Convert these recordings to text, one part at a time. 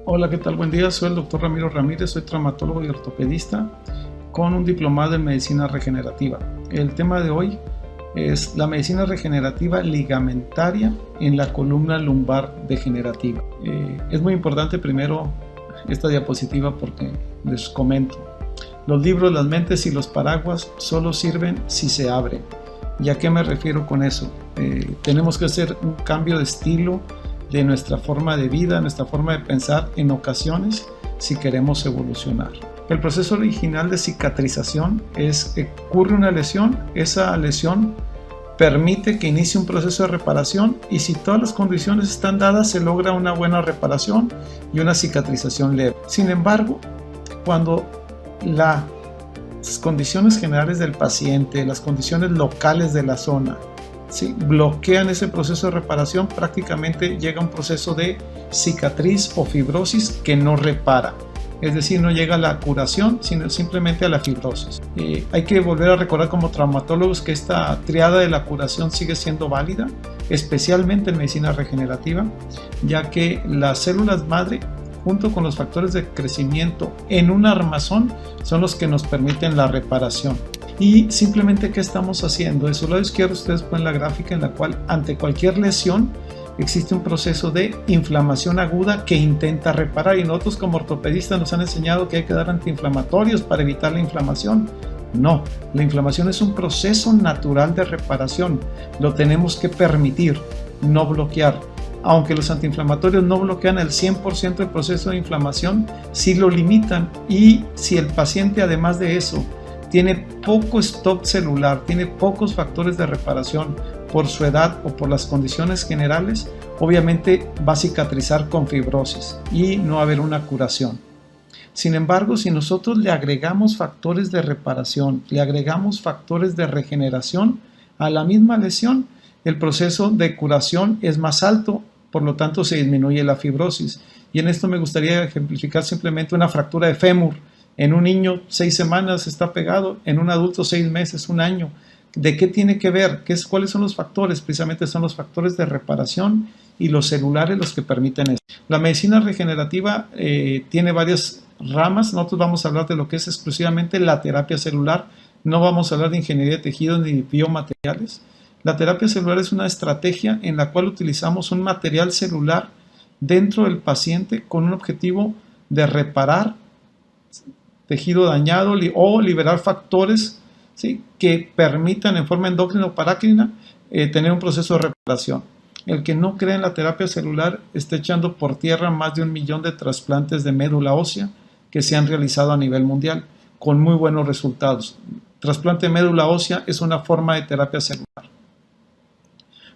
Hola, ¿qué tal? Buen día, soy el doctor Ramiro Ramírez, soy traumatólogo y ortopedista con un diplomado en medicina regenerativa. El tema de hoy es la medicina regenerativa ligamentaria en la columna lumbar degenerativa. Es muy importante primero esta diapositiva porque les comento. Los libros, las mentes y los paraguas solo sirven si se abren. ¿Y a qué me refiero con eso? Tenemos que hacer un cambio de estilo de nuestra forma de vida, nuestra forma de pensar en ocasiones si queremos evolucionar. El proceso original de cicatrización es que ocurre una lesión, esa lesión permite que inicie un proceso de reparación y si todas las condiciones están dadas se logra una buena reparación y una cicatrización leve. Sin embargo, cuando las condiciones generales del paciente, las condiciones locales de la zona, ¿sí?, bloquean ese proceso de reparación, prácticamente llega un proceso de cicatriz o fibrosis que no repara. Es decir, no llega a la curación, sino simplemente a la fibrosis. Hay que volver a recordar como traumatólogos que esta triada de la curación sigue siendo válida, especialmente en medicina regenerativa, ya que las células madre, junto con los factores de crecimiento en un armazón, son los que nos permiten la reparación. Y simplemente, ¿qué estamos haciendo? De su lado izquierdo ustedes ponen la gráfica en la cual ante cualquier lesión existe un proceso de inflamación aguda que intenta reparar, y nosotros como ortopedistas nos han enseñado que hay que dar antiinflamatorios para evitar la inflamación. No, la inflamación es un proceso natural de reparación, lo tenemos que permitir, no bloquear. Aunque los antiinflamatorios no bloquean el 100% del proceso de inflamación, sí lo limitan, y si el paciente además de eso tiene poco stock celular, tiene pocos factores de reparación por su edad o por las condiciones generales, obviamente va a cicatrizar con fibrosis y no va a haber una curación. Sin embargo, si nosotros le agregamos factores de reparación, le agregamos factores de regeneración a la misma lesión, el proceso de curación es más alto, por lo tanto se disminuye la fibrosis. Y en esto me gustaría ejemplificar simplemente una fractura de fémur. En un niño 6 semanas está pegado, en un adulto 6 meses, un año. ¿De qué tiene que ver? ¿Cuáles son los factores? Precisamente son los factores de reparación y los celulares los que permiten esto. La medicina regenerativa tiene varias ramas. Nosotros vamos a hablar de lo que es exclusivamente la terapia celular. No vamos a hablar de ingeniería de tejidos ni de biomateriales. La terapia celular es una estrategia en la cual utilizamos un material celular dentro del paciente con un objetivo de reparar tejido dañado o liberar factores, ¿sí?, que permitan en forma endocrina o parácrina tener un proceso de reparación. El que no cree en la terapia celular está echando por tierra más de 1 millón de trasplantes de médula ósea que se han realizado a nivel mundial con muy buenos resultados. Trasplante de médula ósea es una forma de terapia celular.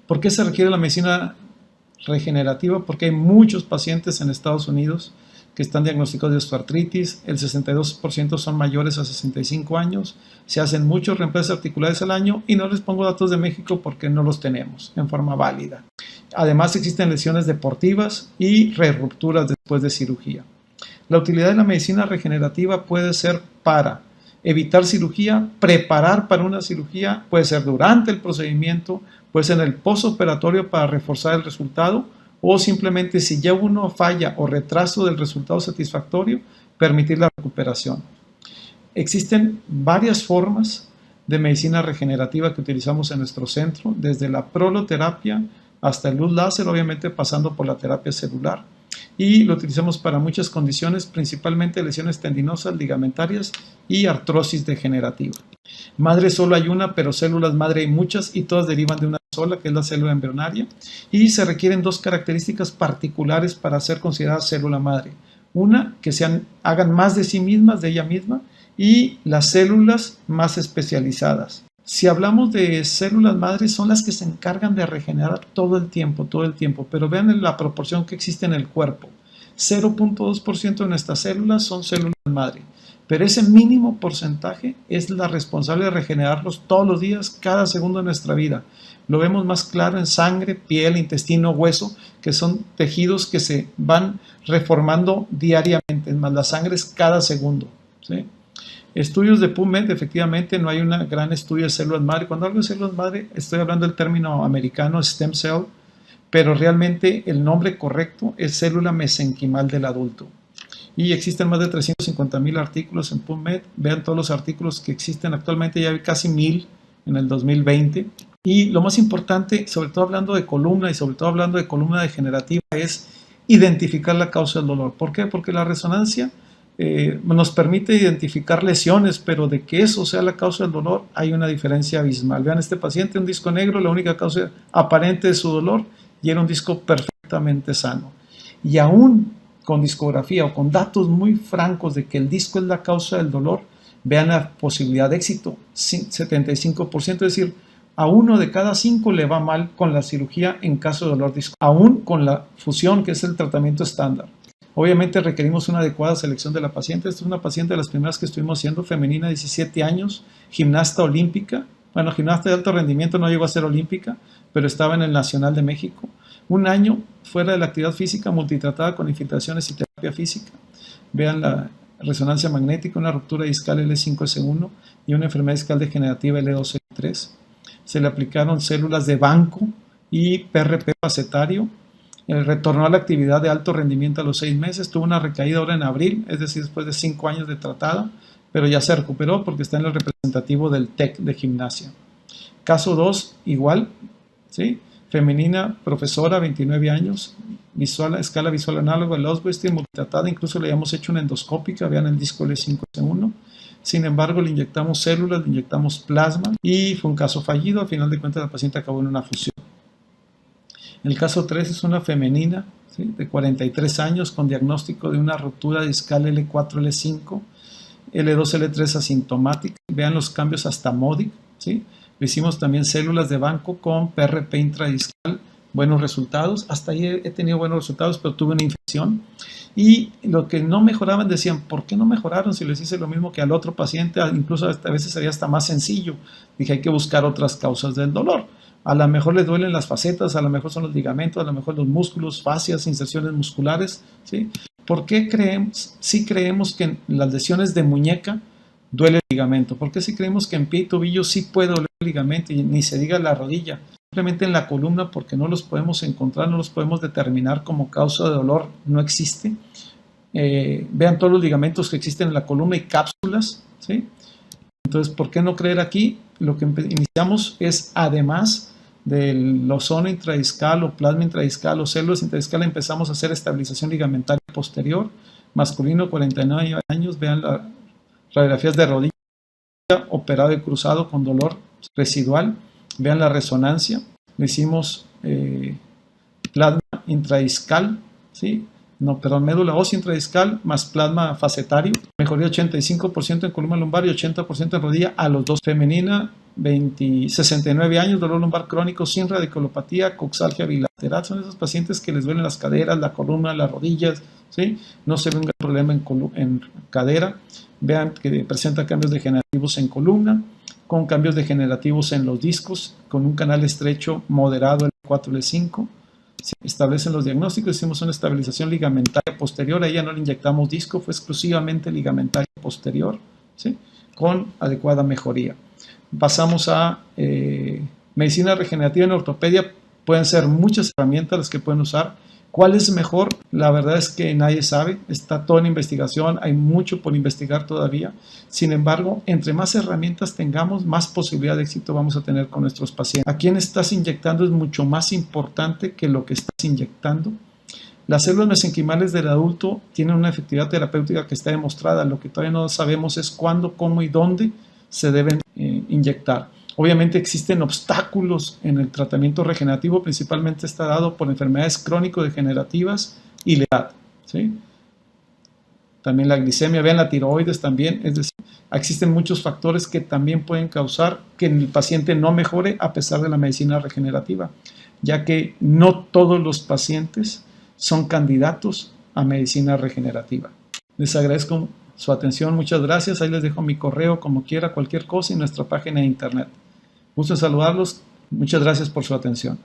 ¿Por qué se requiere la medicina regenerativa? Porque hay muchos pacientes en Estados Unidos que están diagnosticados de osteoartritis, el 62% son mayores a 65 años, se hacen muchos reemplazos articulares al año, y no les pongo datos de México porque no los tenemos en forma válida. Además existen lesiones deportivas y rupturas después de cirugía. La utilidad de la medicina regenerativa puede ser para evitar cirugía, preparar para una cirugía, puede ser durante el procedimiento, puede ser en el postoperatorio para reforzar el resultado, o simplemente si ya hubo una falla o retraso del resultado satisfactorio, permitir la recuperación. Existen varias formas de medicina regenerativa que utilizamos en nuestro centro, desde la proloterapia hasta el luz láser, obviamente pasando por la terapia celular, y lo utilizamos para muchas condiciones, principalmente lesiones tendinosas, ligamentarias y artrosis degenerativa. Madre solo hay una, pero células madre hay muchas y todas derivan de una sola, que es la célula embrionaria, y se requieren 2 características particulares para ser considerada célula madre. Una, que hagan más de sí mismas, de ella misma, y las células más especializadas. Si hablamos de células madres, son las que se encargan de regenerar todo el tiempo, pero vean la proporción que existe en el cuerpo. 0.2% de nuestras células son células madre, pero ese mínimo porcentaje es la responsable de regenerarlos todos los días, cada segundo de nuestra vida. Lo vemos más claro en sangre, piel, intestino, hueso, que son tejidos que se van reformando diariamente, más la sangre es cada segundo, ¿sí? Estudios de PubMed, efectivamente no hay un gran estudio de células madre. Cuando hablo de células madre estoy hablando del término americano stem cell, pero realmente el nombre correcto es célula mesenquimal del adulto. Y existen más de 350,000 artículos en PubMed. Vean todos los artículos que existen actualmente, ya hay casi 1,000 en el 2020. Y lo más importante, sobre todo hablando de columna y sobre todo hablando de columna degenerativa, es identificar la causa del dolor. ¿Por qué? Porque la resonancia nos permite identificar lesiones, pero de que eso sea la causa del dolor hay una diferencia abismal. Vean, este paciente, un disco negro, la única causa aparente de su dolor, y era un disco perfectamente sano. Y aún con discografía o con datos muy francos de que el disco es la causa del dolor, vean la posibilidad de éxito, 75%, es decir, a 1 de cada 5 le va mal con la cirugía en caso de dolor discal, aún con la fusión, que es el tratamiento estándar. Obviamente requerimos una adecuada selección de la paciente. Esta es una paciente de las primeras que estuvimos haciendo, femenina, 17 años, gimnasta olímpica. Bueno, gimnasta de alto rendimiento, no llegó a ser olímpica, pero estaba en el Nacional de México. 1 año fuera de la actividad física, multitratada con infiltraciones y terapia física. Vean la resonancia magnética, una ruptura discal L5S1 y una enfermedad discal degenerativa L2L3. Se le aplicaron células de banco y PRP facetario. Retornó a la actividad de alto rendimiento a los 6 meses. Tuvo una recaída ahora en abril, es decir, después de 5 años de tratada, pero ya se recuperó porque está en el representativo del TEC de gimnasia. Caso 2, igual, ¿sí? Femenina, profesora, 29 años, escala visual análoga, el Oswestry, multitratada, incluso le habíamos hecho una endoscópica, vean el disco L5S1. Sin embargo, le inyectamos células, le inyectamos plasma y fue un caso fallido. Al final de cuentas, la paciente acabó en una fusión. El caso 3 es una femenina, ¿sí?, de 43 años con diagnóstico de una ruptura discal L4-L5, L2-L3 asintomática. Vean los cambios hasta MODIC, ¿sí? Le hicimos también células de banco con PRP intradiscal, buenos resultados. Hasta ahí he tenido buenos resultados, pero tuve una infección. Y lo que no mejoraban, decían, ¿por qué no mejoraron si les hice lo mismo que al otro paciente? Incluso a veces sería hasta más sencillo. Dije, hay que buscar otras causas del dolor. A lo mejor les duelen las facetas, a lo mejor son los ligamentos, a lo mejor los músculos, fascias, inserciones musculares, ¿sí? ¿Por qué creemos? Sí creemos que en las lesiones de muñeca duele el ligamento. ¿Por qué sí creemos que en pie y tobillo sí puede doler el ligamento y ni se diga la rodilla? Simplemente en la columna, porque no los podemos encontrar, no los podemos determinar como causa de dolor, no existe. Vean todos los ligamentos que existen en la columna y cápsulas, ¿sí? Entonces, ¿por qué no creer aquí? Lo que iniciamos es, además del ozono intradiscal o plasma intradiscal o células intradiscal, empezamos a hacer estabilización ligamentaria posterior, masculino, 49 años, vean las radiografías de rodilla, operado y cruzado con dolor residual, vean la resonancia, le hicimos plasma intradiscal, ¿sí? Médula ósea intradiscal más plasma facetario, mejoría 85% en columna lumbar y 80% en rodilla a los dos. Femenina, 69 años, dolor lumbar crónico sin radiculopatía, coxalgia bilateral. Son esos pacientes que les duelen las caderas, la columna, las rodillas, ¿sí? No se ve un gran problema en cadera. Vean que presenta cambios degenerativos en columna, con cambios degenerativos en los discos, con un canal estrecho moderado L4, L5. Se establecen los diagnósticos, hicimos una estabilización ligamentaria posterior, ahí ya no le inyectamos disco, fue exclusivamente ligamentaria posterior, ¿sí?, con adecuada mejoría. Pasamos a medicina regenerativa en ortopedia. Pueden ser muchas herramientas las que pueden usar. ¿Cuál es mejor? La verdad es que nadie sabe, está todo en investigación, hay mucho por investigar todavía. Sin embargo, entre más herramientas tengamos, más posibilidad de éxito vamos a tener con nuestros pacientes. A quién estás inyectando es mucho más importante que lo que estás inyectando. Las células mesenquimales del adulto tienen una efectividad terapéutica que está demostrada. Lo que todavía no sabemos es cuándo, cómo y dónde se deben inyectar. Obviamente existen obstáculos en el tratamiento regenerativo, principalmente está dado por enfermedades crónico-degenerativas y la edad, ¿sí? También la glicemia, vean la tiroides también, es decir, existen muchos factores que también pueden causar que el paciente no mejore a pesar de la medicina regenerativa, ya que no todos los pacientes son candidatos a medicina regenerativa. Les agradezco su atención, muchas gracias, ahí les dejo mi correo como quiera, cualquier cosa, y nuestra página de internet. Gusto en saludarlos, muchas gracias por su atención.